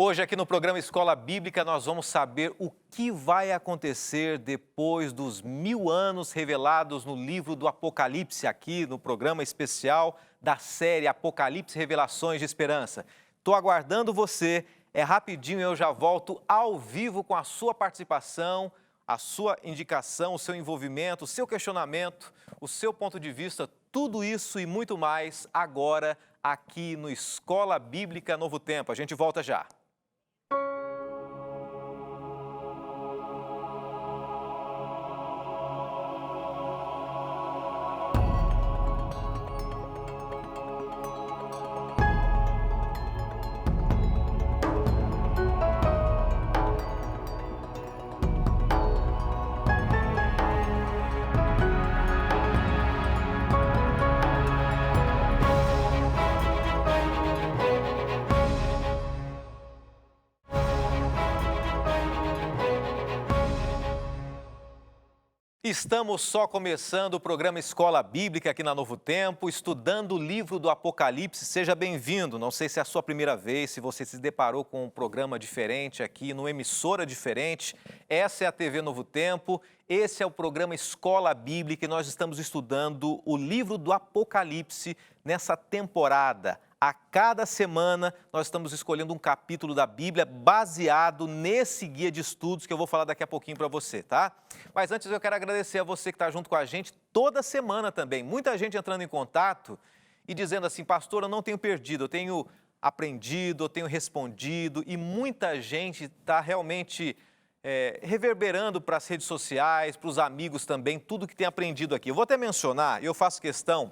Hoje aqui no programa Escola Bíblica nós vamos saber o que vai acontecer depois dos 1000 anos revelados no livro do Apocalipse, aqui no programa especial da série Apocalipse Revelações de Esperança. Estou aguardando você, é rapidinho, eu já volto ao vivo com a sua participação, a sua indicação, o seu envolvimento, o seu questionamento, o seu ponto de vista, tudo isso e muito mais agora aqui no Escola Bíblica Novo Tempo. A gente volta já. Estamos só começando o programa Escola Bíblica aqui na Novo Tempo, estudando o livro do Apocalipse. Seja bem-vindo. Não sei se é a sua primeira vez, se você se deparou com um programa diferente aqui, numa emissora diferente. Essa é a TV Novo Tempo, esse é o programa Escola Bíblica e nós estamos estudando o livro do Apocalipse nessa temporada. A cada semana nós estamos escolhendo um capítulo da Bíblia baseado nesse guia de estudos que eu vou falar daqui a pouquinho para você, tá? Mas antes eu quero agradecer a você que está junto com a gente toda semana também. Muita gente entrando em contato e dizendo assim, pastor, eu não tenho perdido, eu tenho aprendido, eu tenho respondido e muita gente está realmente reverberando para as redes sociais, para os amigos também, tudo que tem aprendido aqui. Eu vou até mencionar, eu faço questão,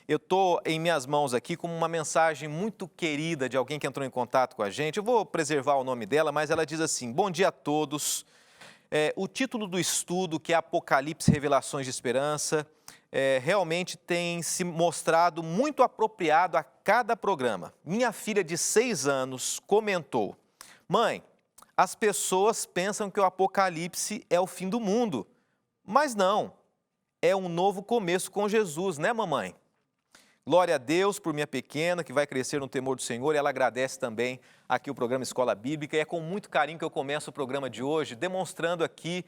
eu estou em minhas mãos aqui com uma mensagem muito querida de alguém que entrou em contato com a gente. Eu vou preservar o nome dela, mas ela diz assim, bom dia a todos. O título do estudo, que é Apocalipse Revelações de Esperança, realmente tem se mostrado muito apropriado a cada programa. Minha filha de 6 anos comentou, mãe, as pessoas pensam que o Apocalipse é o fim do mundo, mas não, é um novo começo com Jesus, né, mamãe? Glória a Deus por minha pequena, que vai crescer no temor do Senhor, e ela agradece também aqui o programa Escola Bíblica, e é com muito carinho que eu começo o programa de hoje, demonstrando aqui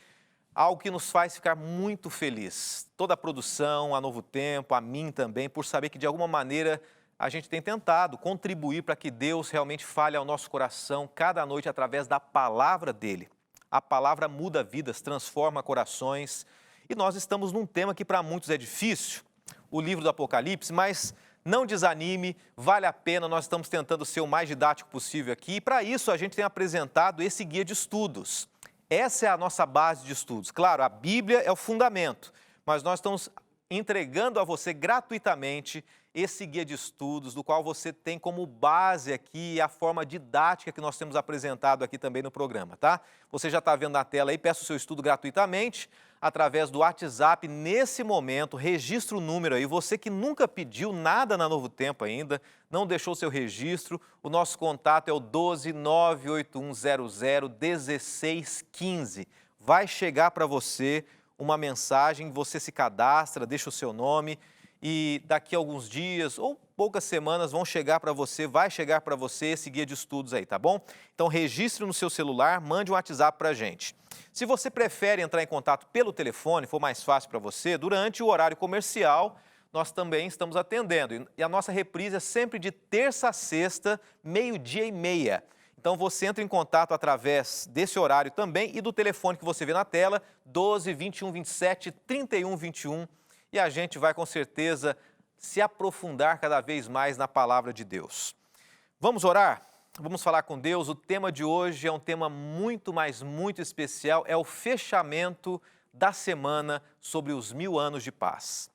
algo que nos faz ficar muito feliz. Toda a produção, a Novo Tempo, a mim também, por saber que de alguma maneira a gente tem tentado contribuir para que Deus realmente fale ao nosso coração cada noite através da palavra dEle. A palavra muda vidas, transforma corações, e nós estamos num tema que para muitos é difícil, o livro do Apocalipse, mas não desanime, vale a pena, nós estamos tentando ser o mais didático possível aqui, e para isso a gente tem apresentado esse guia de estudos. Essa é a nossa base de estudos. Claro, a Bíblia é o fundamento, mas nós estamos entregando a você gratuitamente esse guia de estudos, do qual você tem como base aqui a forma didática que nós temos apresentado aqui também no programa, tá? Você já está vendo na tela aí, peça o seu estudo gratuitamente, através do WhatsApp, nesse momento, registra o número aí, você que nunca pediu nada na Novo Tempo ainda, não deixou seu registro, o nosso contato é o 12 98100 1615. Vai chegar para você uma mensagem, você se cadastra, deixa o seu nome e daqui a alguns dias ou poucas semanas vai chegar para você esse guia de estudos aí, tá bom? Então registre no seu celular, mande um WhatsApp para a gente. Se você prefere entrar em contato pelo telefone, for mais fácil para você, durante o horário comercial, nós também estamos atendendo. E a nossa reprise é sempre de terça a sexta, 12:30. Então você entra em contato através desse horário também e do telefone que você vê na tela, 12 21 27 31 21, e a gente vai com certeza se aprofundar cada vez mais na palavra de Deus. Vamos orar? Vamos falar com Deus. O tema de hoje é um tema muito, mas muito especial, é o fechamento da semana sobre os 1000 anos de paz.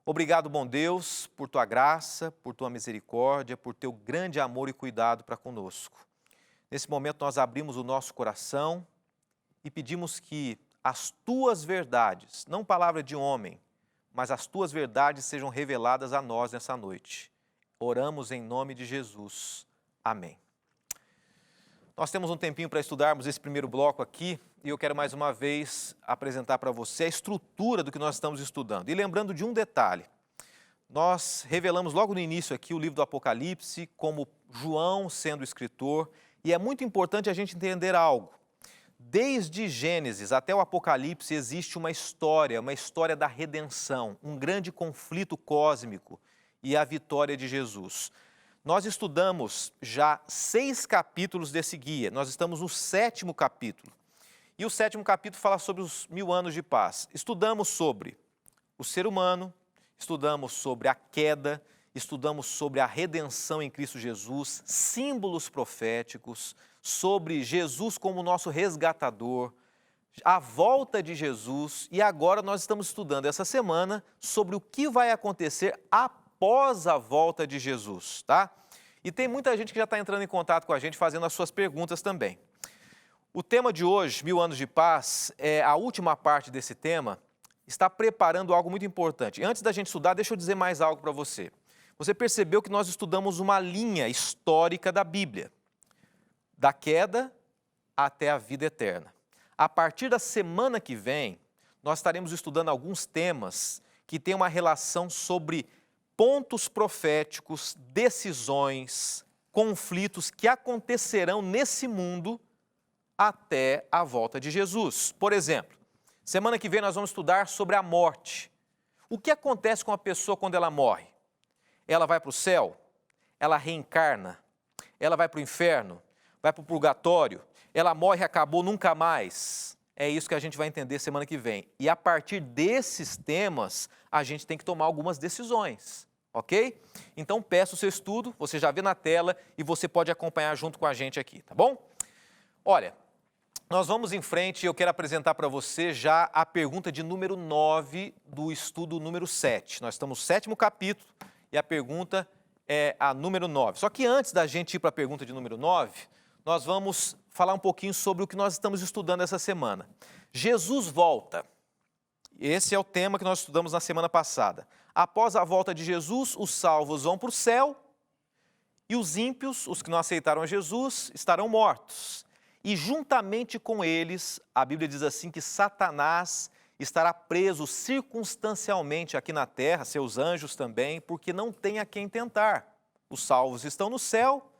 Obrigado, bom Deus, por tua graça, por tua misericórdia, por teu grande amor e cuidado para conosco. Nesse momento nós abrimos o nosso coração e pedimos que as tuas verdades, não palavra de homem, mas as tuas verdades sejam reveladas a nós nessa noite. Oramos em nome de Jesus. Amém. Nós temos um tempinho para estudarmos esse primeiro bloco aqui e eu quero mais uma vez apresentar para você a estrutura do que nós estamos estudando. E lembrando de um detalhe, nós revelamos logo no início aqui o livro do Apocalipse como João sendo o escritor, E é muito importante a gente entender algo. Desde Gênesis até o Apocalipse existe uma história da redenção, um grande conflito cósmico e a vitória de Jesus. Nós estudamos já 6 capítulos desse guia, nós estamos no 7º capítulo. E o 7º capítulo fala sobre os 1000 anos de paz. Estudamos sobre o ser humano, estudamos sobre a queda, estudamos sobre a redenção em Cristo Jesus, símbolos proféticos, sobre Jesus como nosso resgatador, a volta de Jesus, e agora nós estamos estudando essa semana sobre o que vai acontecer após a volta de Jesus, tá? E tem muita gente que já está entrando em contato com a gente, fazendo as suas perguntas também. O tema de hoje, 1000 anos de paz, a última parte desse tema está preparando algo muito importante. Antes da gente estudar, deixa eu dizer mais algo para você. Você percebeu que nós estudamos uma linha histórica da Bíblia, da queda até a vida eterna. A partir da semana que vem, nós estaremos estudando alguns temas que têm uma relação sobre pontos proféticos, decisões, conflitos que acontecerão nesse mundo até a volta de Jesus. Por exemplo, semana que vem nós vamos estudar sobre a morte. O que acontece com a pessoa quando ela morre? Ela vai para o céu? Ela reencarna? Ela vai para o inferno? Vai para o purgatório? Ela morre e acabou nunca mais? É isso que a gente vai entender semana que vem. E a partir desses temas, a gente tem que tomar algumas decisões, ok? Então peça o seu estudo, você já vê na tela e você pode acompanhar junto com a gente aqui, tá bom? Olha, nós vamos em frente e eu quero apresentar para você já a pergunta de número 9 do estudo número 7. Nós estamos no 7º capítulo e a pergunta é a número 9. Só que antes da gente ir para a pergunta de número 9, nós vamos falar um pouquinho sobre o que nós estamos estudando essa semana. Jesus volta. Esse é o tema que nós estudamos na semana passada. Após a volta de Jesus, os salvos vão para o céu e os ímpios, os que não aceitaram a Jesus, estarão mortos. E juntamente com eles, a Bíblia diz assim que Satanás estará preso circunstancialmente aqui na terra, seus anjos também, porque não tem a quem tentar. Os salvos estão no céu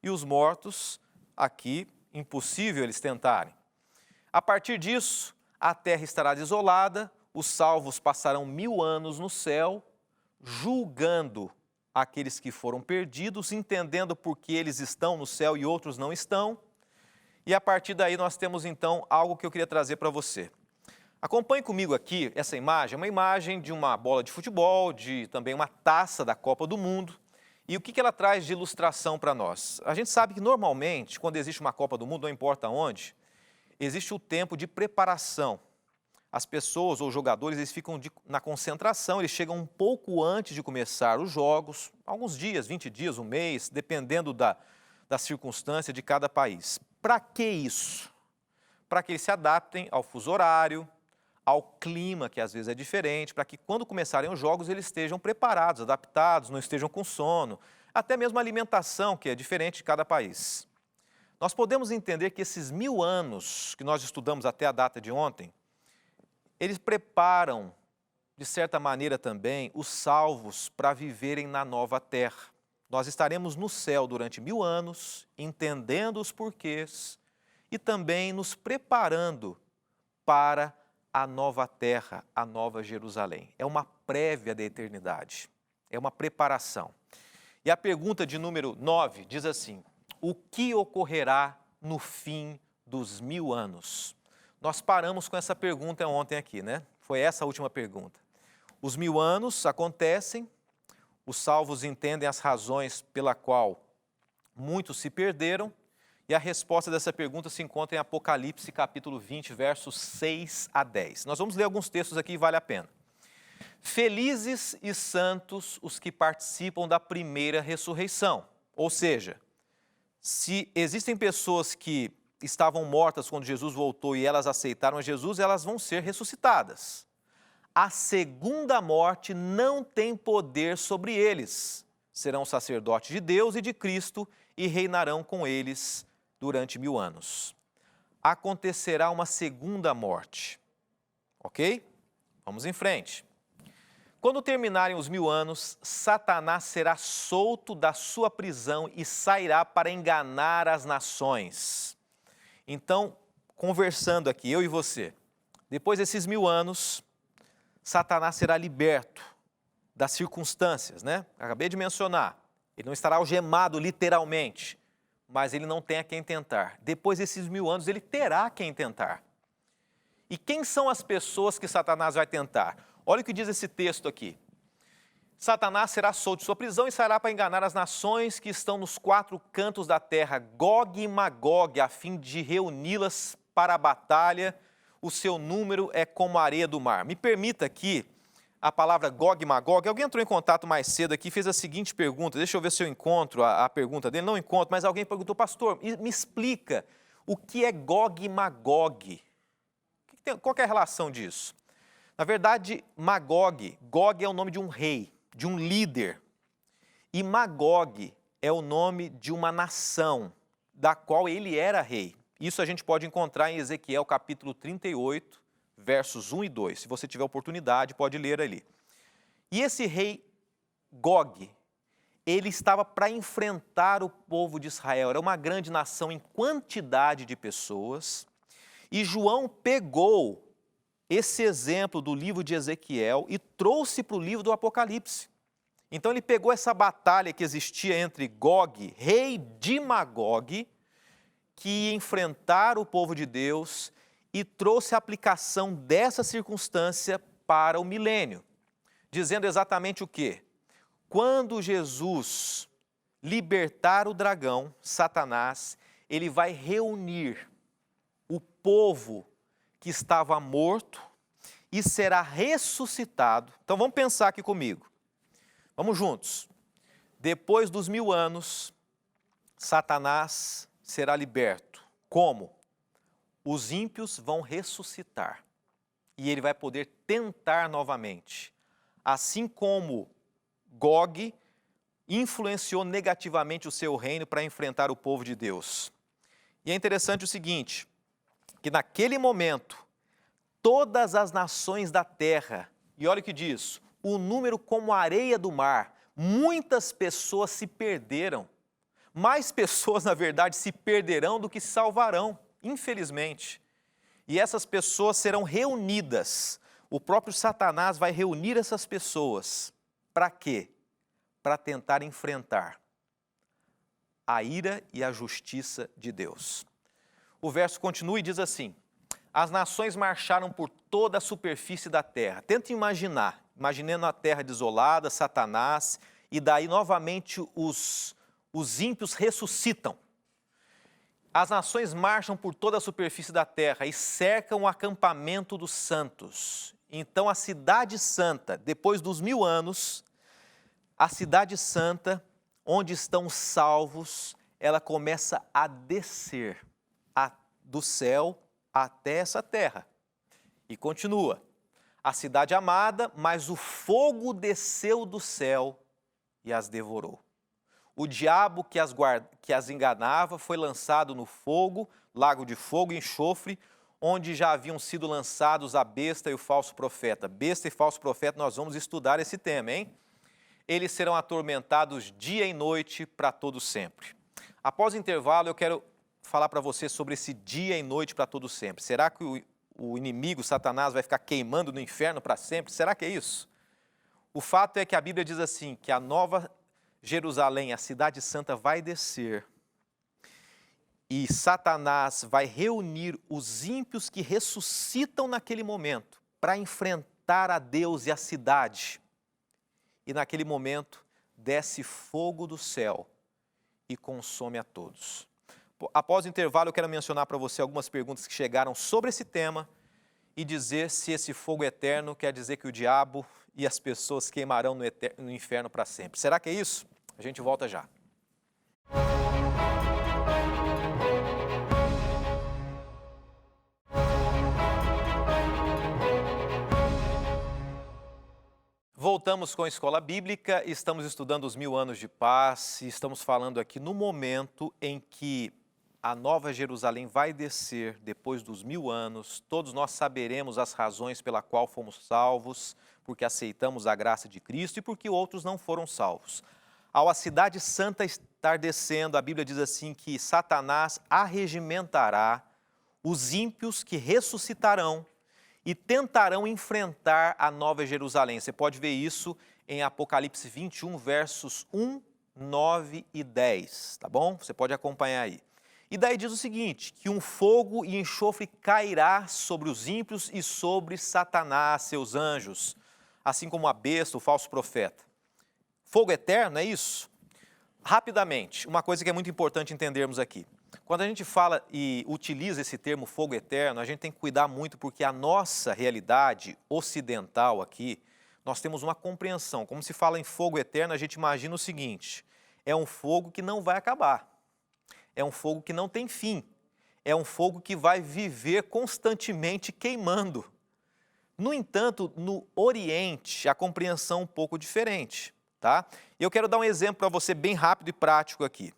e os mortos aqui, impossível eles tentarem. A partir disso, a terra estará desolada, os salvos passarão 1000 anos no céu, julgando aqueles que foram perdidos, entendendo por que eles estão no céu e outros não estão. E a partir daí nós temos então algo que eu queria trazer para você. Acompanhe comigo aqui essa imagem, uma imagem de uma bola de futebol, de também uma taça da Copa do Mundo. E o que ela traz de ilustração para nós? A gente sabe que normalmente, quando existe uma Copa do Mundo, não importa onde, existe o tempo de preparação. As pessoas ou jogadores, eles ficam na concentração, eles chegam um pouco antes de começar os jogos, alguns dias, 20 dias, um mês, dependendo da circunstância de cada país. Para que isso? Para que eles se adaptem ao fuso horário, ao clima, que às vezes é diferente, para que quando começarem os jogos eles estejam preparados, adaptados, não estejam com sono, até mesmo a alimentação, que é diferente de cada país. Nós podemos entender que esses 1000 anos que nós estudamos até a data de ontem, eles preparam, de certa maneira também, os salvos para viverem na nova terra. Nós estaremos no céu durante 1000 anos, entendendo os porquês e também nos preparando para a nova terra, a nova Jerusalém. É uma prévia da eternidade, é uma preparação. E a pergunta de número 9 diz assim: o que ocorrerá no fim dos 1000 anos? Nós paramos com essa pergunta ontem aqui, né? Foi essa a última pergunta. Os 1000 anos acontecem, os salvos entendem as razões pela qual muitos se perderam, e a resposta dessa pergunta se encontra em Apocalipse, capítulo 20, versos 6 a 10. Nós vamos ler alguns textos aqui e vale a pena. Felizes e santos os que participam da primeira ressurreição. Ou seja, se existem pessoas que estavam mortas quando Jesus voltou e elas aceitaram a Jesus, elas vão ser ressuscitadas. A segunda morte não tem poder sobre eles. Serão sacerdotes de Deus e de Cristo e reinarão com eles durante 1000 anos. Acontecerá uma segunda morte, ok? Vamos em frente. Quando terminarem os 1000 anos, Satanás será solto da sua prisão e sairá para enganar as nações. Então, conversando aqui, eu e você, depois desses 1000 anos, Satanás será liberto das circunstâncias, né? Acabei de mencionar, ele não estará algemado literalmente, mas ele não tem a quem tentar. Depois desses 1000 anos, ele terá quem tentar. E quem são as pessoas que Satanás vai tentar? Olha o que diz esse texto aqui. Satanás será solto de sua prisão e sairá para enganar as nações que estão nos 4 cantos da terra, Gog e Magog, a fim de reuni-las para a batalha. O seu número é como a areia do mar. Me permita aqui a palavra Gog e Magog. Alguém entrou em contato mais cedo aqui e fez a seguinte pergunta. Deixa eu ver se eu encontro a pergunta dele. Não encontro, mas alguém perguntou, pastor, me explica o que é Gog e Magog. Qual que é a relação disso? Na verdade, Gog é o nome de um rei, de um líder. E Magog é o nome de uma nação, da qual ele era rei. Isso a gente pode encontrar em Ezequiel capítulo 38, versos 1 e 2. Se você tiver oportunidade, pode ler ali. E esse rei Gog, ele estava para enfrentar o povo de Israel. Era uma grande nação em quantidade de pessoas. E João pegou esse exemplo do livro de Ezequiel e trouxe para o livro do Apocalipse. Então ele pegou essa batalha que existia entre Gog, rei de Magog, que ia enfrentar o povo de Deus, e trouxe a aplicação dessa circunstância para o milênio, dizendo exatamente o quê? Quando Jesus libertar o dragão, Satanás, ele vai reunir o povo que estava morto e será ressuscitado. Então vamos pensar aqui comigo. Vamos juntos. Depois dos 1000 anos, Satanás será liberto. Como? Os ímpios vão ressuscitar e ele vai poder tentar novamente. Assim como Gog influenciou negativamente o seu reino para enfrentar o povo de Deus. E é interessante o seguinte, que naquele momento, todas as nações da terra, e olha o que diz, o número como a areia do mar, muitas pessoas se perderam. Mais pessoas, na verdade, se perderão do que se salvarão, infelizmente. E essas pessoas serão reunidas. O próprio Satanás vai reunir essas pessoas. Para quê? Para tentar enfrentar a ira e a justiça de Deus. O verso continua e diz assim, as nações marcharam por toda a superfície da terra. Tenta imaginar, imaginando a terra desolada, Satanás, e daí novamente os ímpios ressuscitam. As nações marcham por toda a superfície da terra e cercam o acampamento dos santos. Então a cidade santa, depois dos 1000 anos, a cidade santa, onde estão os salvos, ela começa a descer do céu até essa terra. E continua, a cidade amada, mas o fogo desceu do céu e as devorou. O diabo que as enganava foi lançado no fogo, lago de fogo e enxofre, onde já haviam sido lançados a besta e o falso profeta. Besta e falso profeta, nós vamos estudar esse tema, hein? Eles serão atormentados dia e noite para todo sempre. Após o intervalo, eu quero falar para você sobre esse dia e noite para todo sempre. Será que o inimigo, Satanás, vai ficar queimando no inferno para sempre? Será que é isso? O fato é que a Bíblia diz assim, que a nova Jerusalém, a cidade santa, vai descer e Satanás vai reunir os ímpios que ressuscitam naquele momento para enfrentar a Deus e a cidade. E naquele momento desce fogo do céu e consome a todos. Após o intervalo, eu quero mencionar para você algumas perguntas que chegaram sobre esse tema e dizer se esse fogo eterno quer dizer que o diabo e as pessoas queimarão no inferno para sempre. Será que é isso? A gente volta já. Voltamos com a Escola Bíblica, estamos estudando os 1000 anos de paz e estamos falando aqui no momento em que a Nova Jerusalém vai descer depois dos 1000 anos, todos nós saberemos as razões pela qual fomos salvos, porque aceitamos a graça de Cristo e porque outros não foram salvos. Ao a cidade santa estar descendo, a Bíblia diz assim que Satanás arregimentará os ímpios que ressuscitarão e tentarão enfrentar a Nova Jerusalém. Você pode ver isso em Apocalipse 21, versos 1, 9 e 10, tá bom? Você pode acompanhar aí. E daí diz o seguinte, que um fogo e enxofre cairá sobre os ímpios e sobre Satanás, seus anjos, assim como a besta, o falso profeta. Fogo eterno, é isso? Rapidamente, uma coisa que é muito importante entendermos aqui. Quando a gente fala e utiliza esse termo fogo eterno, a gente tem que cuidar muito porque a nossa realidade ocidental aqui, nós temos uma compreensão. Como se fala em fogo eterno, a gente imagina o seguinte, é um fogo que não vai acabar. É um fogo que não tem fim. É um fogo que vai viver constantemente queimando. No entanto, no Oriente, a compreensão é um pouco diferente, tá? Eu quero dar um exemplo para você bem rápido e prático aqui,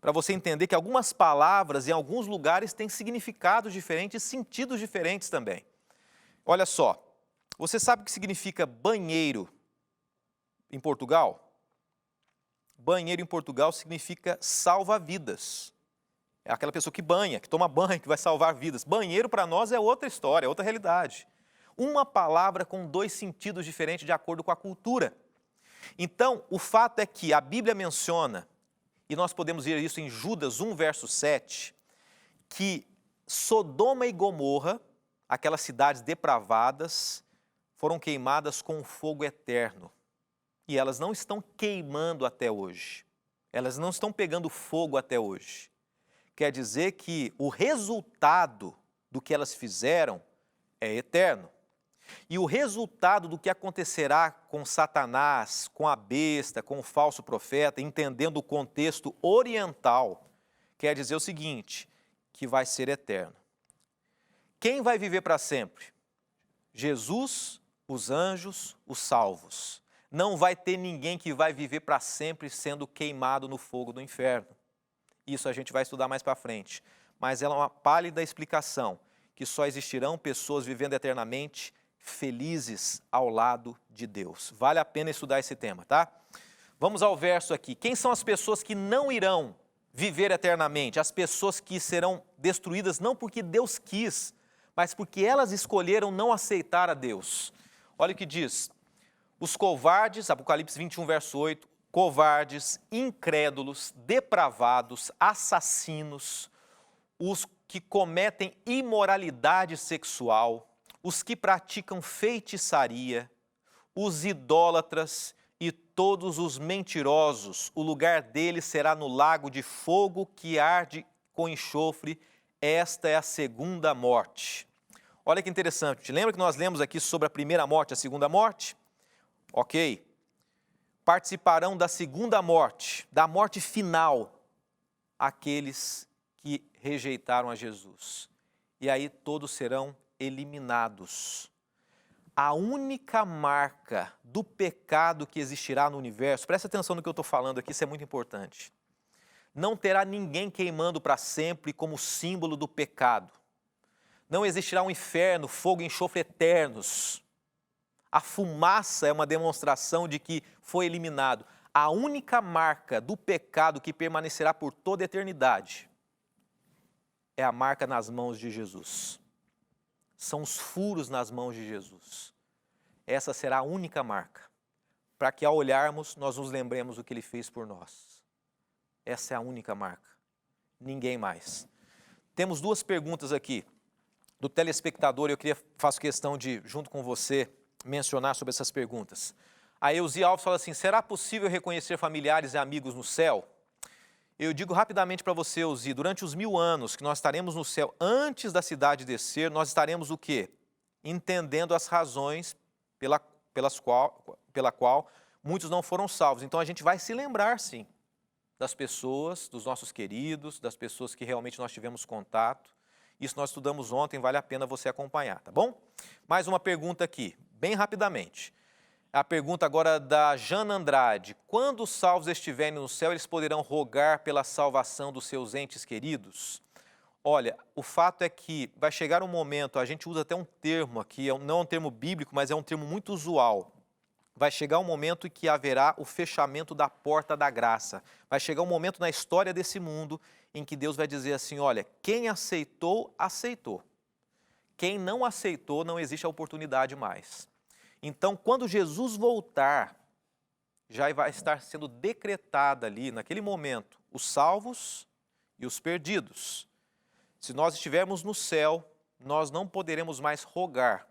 para você entender que algumas palavras em alguns lugares têm significados diferentes e sentidos diferentes também. Olha só, você sabe o que significa banheiro em Portugal? Banheiro em Portugal significa salva-vidas. É aquela pessoa que banha, que toma banho, que vai salvar vidas. Banheiro para nós é outra história, é outra realidade. Uma palavra com dois sentidos diferentes de acordo com a cultura. Então, o fato é que a Bíblia menciona, e nós podemos ver isso em Judas 1, verso 7, que Sodoma e Gomorra, aquelas cidades depravadas, foram queimadas com fogo eterno. E elas não estão queimando até hoje. Elas não estão pegando fogo até hoje. Quer dizer que o resultado do que elas fizeram é eterno. E o resultado do que acontecerá com Satanás, com a besta, com o falso profeta, entendendo o contexto oriental, quer dizer o seguinte, que vai ser eterno. Quem vai viver para sempre? Jesus, os anjos, os salvos. Não vai ter ninguém que vai viver para sempre sendo queimado no fogo do inferno. Isso a gente vai estudar mais para frente. Mas ela é uma pálida explicação, que só existirão pessoas vivendo eternamente felizes ao lado de Deus. Vale a pena estudar esse tema, tá? Vamos ao verso aqui. Quem são as pessoas que não irão viver eternamente? As pessoas que serão destruídas não porque Deus quis, mas porque elas escolheram não aceitar a Deus. Olha o que diz. Os covardes, Apocalipse 21, verso 8, covardes, incrédulos, depravados, assassinos, os que cometem imoralidade sexual, os que praticam feitiçaria, os idólatras e todos os mentirosos, o lugar deles será no lago de fogo que arde com enxofre. Esta é a segunda morte. Olha que interessante, lembra que nós lemos aqui sobre a primeira morte e a segunda morte? Ok. Participarão da segunda morte, da morte final, aqueles que rejeitaram a Jesus. E aí todos serão eliminados. A única marca do pecado que existirá no universo, presta atenção no que eu estou falando aqui, isso é muito importante. Não terá ninguém queimando para sempre como símbolo do pecado. Não existirá um inferno, fogo e enxofre eternos. A fumaça é uma demonstração de que foi eliminado. A única marca do pecado que permanecerá por toda a eternidade é a marca nas mãos de Jesus. São os furos nas mãos de Jesus. Essa será a única marca, para que ao olharmos nós nos lembremos do que Ele fez por nós. Essa é a única marca, ninguém mais. Temos duas perguntas aqui do telespectador e eu faço questão de, junto com você, mencionar sobre essas perguntas. A Euzi Alves fala assim, será possível reconhecer familiares e amigos no céu? Eu digo rapidamente para você, Euzi, durante os 1000 anos que nós estaremos no céu, antes da cidade descer, nós estaremos o quê? Entendendo as razões pela qual muitos não foram salvos. Então a gente vai se lembrar, sim, das pessoas, dos nossos queridos, das pessoas que realmente nós tivemos contato. Isso nós estudamos ontem, vale a pena você acompanhar, tá bom? Mais uma pergunta aqui, bem rapidamente. A pergunta agora da Jana Andrade. Quando os salvos estiverem no céu, eles poderão rogar pela salvação dos seus entes queridos? Olha, o fato é que vai chegar um momento, a gente usa até um termo aqui, não é um termo bíblico, mas é um termo muito usual. Vai chegar um momento em que haverá o fechamento da porta da graça. Vai chegar um momento na história desse mundo em que Deus vai dizer assim, olha, quem aceitou, aceitou. Quem não aceitou, não existe a oportunidade mais. Então, quando Jesus voltar, já vai estar sendo decretada ali, naquele momento, os salvos e os perdidos. Se nós estivermos no céu, nós não poderemos mais rogar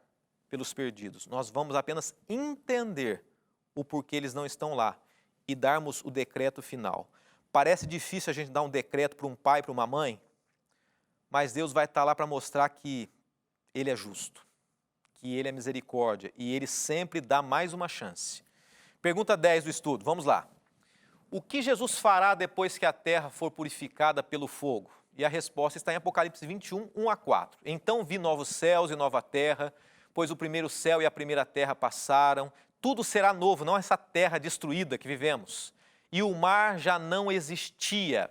pelos perdidos. Nós vamos apenas entender o porquê eles não estão lá e darmos o decreto final. Parece difícil a gente dar um decreto para um pai, para uma mãe, mas Deus vai estar lá para mostrar que Ele é justo, que Ele é misericórdia e Ele sempre dá mais uma chance. Pergunta 10 do estudo, vamos lá. O que Jesus fará depois que a terra for purificada pelo fogo? E a resposta está em Apocalipse 21, 1 a 4. Então vi novos céus e nova terra, pois o primeiro céu e a primeira terra passaram. Tudo será novo, não essa terra destruída que vivemos. E o mar já não existia.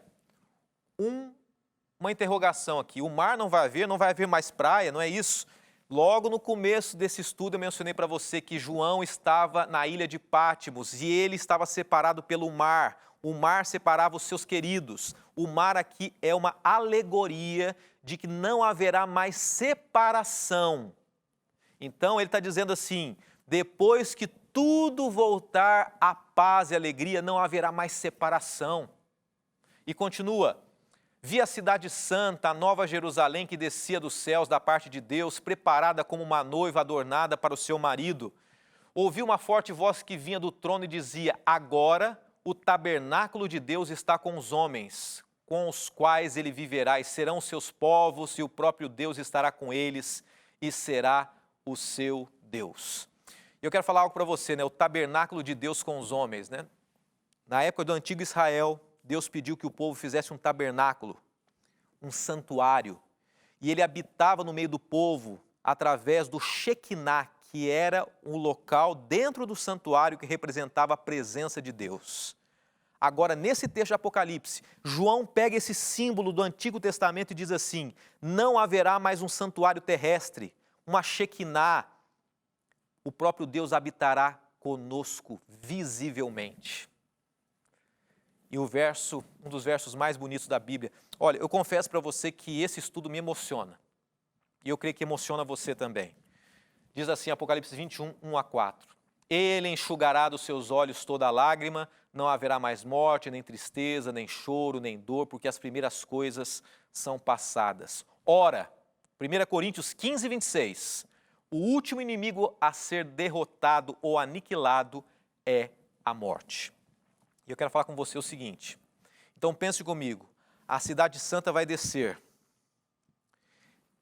Uma interrogação aqui, o mar não vai haver mais praia, não é isso? Logo no começo desse estudo eu mencionei para você que João estava na ilha de Pátimos e ele estava separado pelo mar. O mar separava os seus queridos. O mar aqui é uma alegoria de que não haverá mais separação. Então ele está dizendo assim, depois que tudo voltar à paz e alegria, não haverá mais separação. E continua, vi a cidade santa, a nova Jerusalém que descia dos céus da parte de Deus, preparada como uma noiva adornada para o seu marido. Ouvi uma forte voz que vinha do trono e dizia, agora o tabernáculo de Deus está com os homens, com os quais ele viverá, e serão seus povos, e o próprio Deus estará com eles, e será o seu Deus. Eu quero falar algo para você, né? O tabernáculo de Deus com os homens, né? Na época do antigo Israel, Deus pediu que o povo fizesse um tabernáculo, um santuário, e ele habitava no meio do povo através do Shekinah, que era um local dentro do santuário que representava a presença de Deus. Agora, nesse texto de Apocalipse, João pega esse símbolo do Antigo Testamento e diz assim, não haverá mais um santuário terrestre, uma Shekinah, o próprio Deus habitará conosco visivelmente. E um dos versos mais bonitos da Bíblia. Olha, eu confesso para você que esse estudo me emociona. E eu creio que emociona você também. Diz assim, Apocalipse 21, 1 a 4. Ele enxugará dos seus olhos toda lágrima, não haverá mais morte, nem tristeza, nem choro, nem dor, porque as primeiras coisas são passadas. Ora, 1 Coríntios 15, 26, o último inimigo a ser derrotado ou aniquilado é a morte. E eu quero falar com você o seguinte, então pense comigo, a cidade santa vai descer,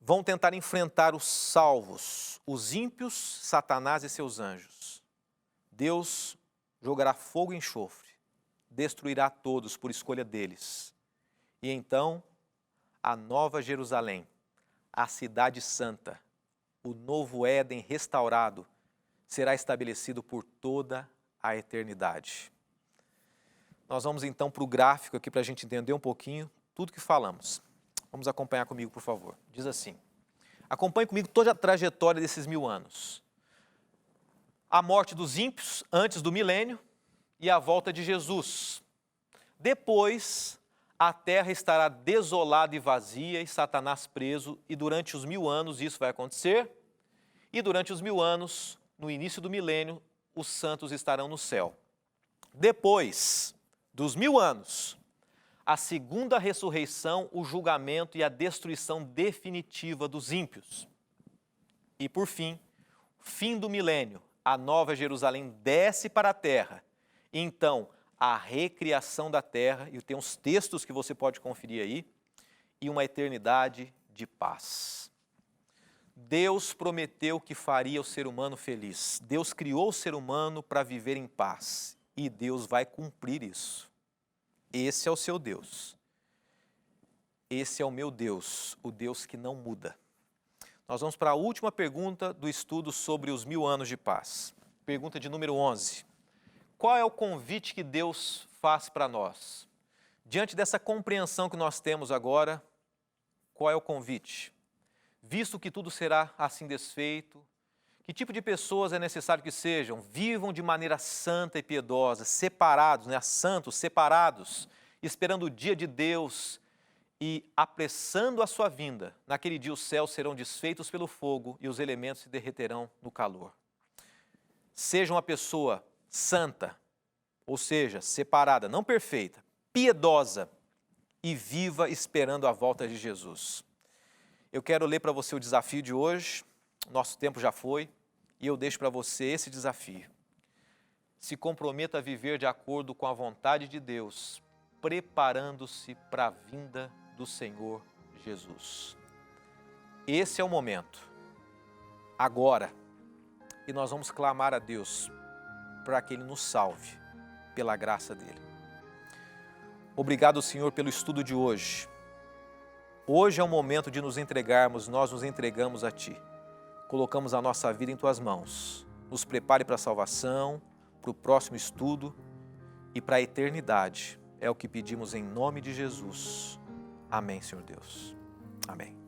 vão tentar enfrentar os salvos, os ímpios, Satanás e seus anjos. Deus jogará fogo e enxofre, destruirá todos por escolha deles. E então, a nova Jerusalém, a cidade santa, o novo Éden restaurado, será estabelecido por toda a eternidade. Nós vamos então para o gráfico aqui para a gente entender um pouquinho tudo que falamos. Vamos acompanhar comigo, por favor. Diz assim, acompanhe comigo toda a trajetória desses 1000 anos. A morte dos ímpios antes do milênio e a volta de Jesus. Depois, a terra estará desolada e vazia e Satanás preso, e durante os 1000 anos isso vai acontecer, e durante os 1000 anos, no início do milênio, os santos estarão no céu. Depois dos 1000 anos, a segunda ressurreição, o julgamento e a destruição definitiva dos ímpios. E por fim, fim do milênio, a nova Jerusalém desce para a terra. E então, a recriação da terra, e tem uns textos que você pode conferir aí, e uma eternidade de paz. Deus prometeu que faria o ser humano feliz. Deus criou o ser humano para viver em paz. E Deus vai cumprir isso. Esse é o seu Deus. Esse é o meu Deus, o Deus que não muda. Nós vamos para a última pergunta do estudo sobre os 1000 anos de paz. Pergunta de número 11. Qual é o convite que Deus faz para nós? Diante dessa compreensão que nós temos agora, qual é o convite? Visto que tudo será assim desfeito, que tipo de pessoas é necessário que sejam? Vivam de maneira santa e piedosa, separados, santos, separados, esperando o dia de Deus e apressando a sua vinda. Naquele dia os céus serão desfeitos pelo fogo e os elementos se derreterão no calor. Seja uma pessoa santa, ou seja, separada, não perfeita, piedosa e viva esperando a volta de Jesus. Eu quero ler para você o desafio de hoje, nosso tempo já foi, e eu deixo para você esse desafio. Se comprometa a viver de acordo com a vontade de Deus, preparando-se para a vinda do Senhor Jesus. Esse é o momento, agora, e nós vamos clamar a Deus para que Ele nos salve, pela graça dEle. Obrigado, Senhor, pelo estudo de hoje. Hoje é o momento de nos entregarmos, nós nos entregamos a Ti. Colocamos a nossa vida em Tuas mãos. Nos prepare para a salvação, para o próximo estudo e para a eternidade. É o que pedimos em nome de Jesus. Amém, Senhor Deus. Amém.